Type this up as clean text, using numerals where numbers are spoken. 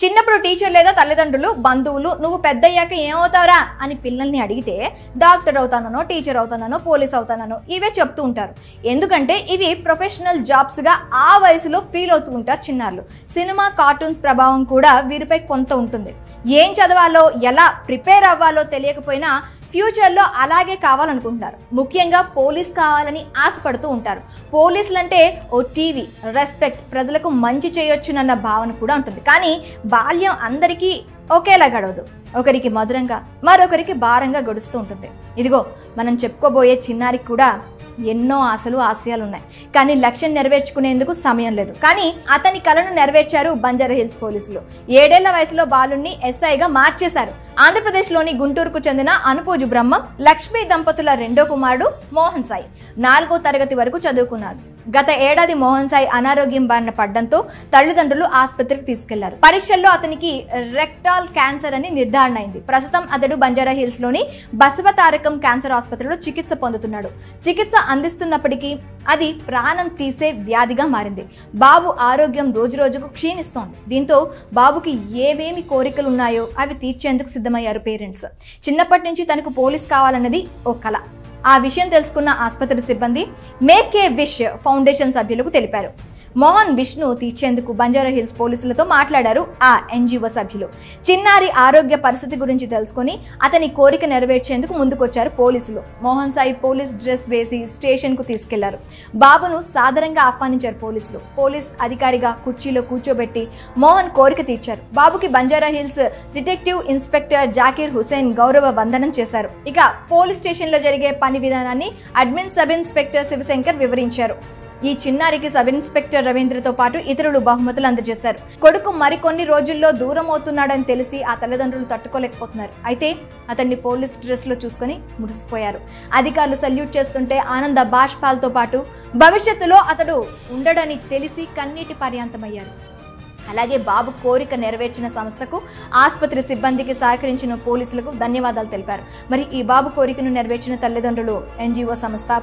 చిన్నప్పుడు టీచర్ లేదా తల్లిదండ్రులు బంధువులు నువ్వు పెద్దయ్యాక ఏమవుతావురా అని పిల్లల్ని అడిగితే డాక్టర్ అవుతానో టీచర్ అవుతానో పోలీస్ అవుతానో ఇవే చెప్తూ ఉంటారు. ఎందుకంటే ఇవి ప్రొఫెషనల్ జాబ్స్గా ఆ వయసులో ఫీల్ అవుతూ ఉంటారు చిన్నారులు. సినిమా కార్టూన్స్ ప్రభావం కూడా వీరిపై కొంత ఉంటుంది. ఏం చదవాలో ఎలా ప్రిపేర్ అవ్వాలో తెలియకపోయినా ఫ్యూచర్లో అలాగే కావాలనుకుంటున్నారు. ముఖ్యంగా పోలీస్ కావాలని ఆశపడుతూ ఉంటారు. పోలీసులు అంటే ఓ టీవీ రెస్పెక్ట్, ప్రజలకు మంచి చేయొచ్చునన్న భావన కూడా ఉంటుంది. కానీ బాల్యం అందరికీ ఒకేలా గడవదు. ఒకరికి మధురంగా మరొకరికి భారంగా గడుస్తూ ఉంటుంది. ఇదిగో మనం చెప్పుకోబోయే చిన్నారికి కూడా ఎన్నో ఆశలు ఆశయాలు ఉన్నాయి. కానీ లక్ష్యం నెరవేర్చుకునేందుకు సమయం లేదు. కానీ అతని కలను నెరవేర్చారు బంజారా హిల్స్ పోలీసులు. 7 ఏళ్ల వయసులో బాలుణ్ణి ఎస్ఐగా మార్చేశారు. ఆంధ్రప్రదేశ్లోని గుంటూరుకు చెందిన అనుపూజు బ్రహ్మం లక్ష్మీ దంపతుల రెండో కుమారుడు మోహన్ సాయి 4వ తరగతి వరకు చదువుకున్నారు. గత ఏడాది మోహన్ సాయి అనారోగ్యం బారిన పడ్డంతో తల్లిదండ్రులు ఆసుపత్రికి తీసుకెళ్లారు. పరీక్షల్లో అతనికి రెక్టాల్ క్యాన్సర్ అని నిర్ధారణ అయింది. ప్రస్తుతం అతడు బంజారా హిల్స్ లోని బసవతారకం క్యాన్సర్ ఆసుపత్రిలో చికిత్స పొందుతున్నాడు. చికిత్స అందిస్తున్నప్పటికీ అది ప్రాణం తీసే వ్యాధిగా మారింది. బాబు ఆరోగ్యం రోజురోజుకు క్షీణిస్తోంది. దీంతో బాబుకి ఏవేమి కోరికలు ఉన్నాయో అవి తీర్చేందుకు సిద్ధమయ్యారు పేరెంట్స్. చిన్నప్పటి నుంచి తనకు పోలీస్ కావాలన్నది ఓ కల. ఆ విషయం తెలుసుకున్న ఆసుపత్రి సిబ్బంది మేక్ ఏ విష్ ఫౌండేషన్ సభ్యులకు తెలిపారు. మోహన్ విష్ను తీర్చేందుకు బంజారా హిల్స్ పోలీసులతో మాట్లాడారు ఆ ఎన్జిఓ సభ్యులు. చిన్నారి ఆరోగ్య పరిస్థితి గురించి తెలుసుకుని అతని కోరిక నెరవేర్చేందుకు ముందుకొచ్చారు పోలీసులు. మోహన్ సాయి పోలీస్ డ్రెస్ వేసి స్టేషన్ కు తీసుకెళ్లారు. బాబును సాదరంగా ఆహ్వానించారు పోలీసులు. పోలీస్ అధికారిగా కుర్చీలో కూర్చోబెట్టి మోహన్ కోరిక తీర్చారు. బాబుకి Banjara Hills detective inspector Zakir Hussain గౌరవ వందనం చేశారు. ఇక పోలీస్ స్టేషన్ లో జరిగే పని విధానాన్ని అడ్మిన్ సబ్ ఇన్స్పెక్టర్ శివశంకర్ వివరించారు. ఈ చిన్నారికి సబ్ ఇన్స్పెక్టర్ రవీంద్రతో పాటు ఇతరులు బహుమతులు అందజేశారు. కొడుకు మరికొన్ని రోజుల్లో దూరం అవుతున్నాడని తెలిసి ఆ తల్లిదండ్రులు తట్టుకోలేకపోతున్నారు. అయితే అతన్ని పోలీస్ డ్రెస్ లో చూసుకుని మురిసిపోయారు. అధికారులు సల్యూట్ చేస్తుంటే ఆనంద బాష్పాలతో పాటు భవిష్యత్తులో అతడు ఉండడని తెలిసి కన్నీటి పర్యాంతమయ్యారు. అలాగే బాబు కోరిక నెరవేర్చిన సంస్థకు, ఆసుపత్రి సిబ్బందికి సహకరించిన పోలీసులకు ధన్యవాదాలు తెలిపారు. మరి ఈ బాబు కోరికను నెరవేర్చిన తల్లిదండ్రులు, ఎన్జిఓ సంస్థ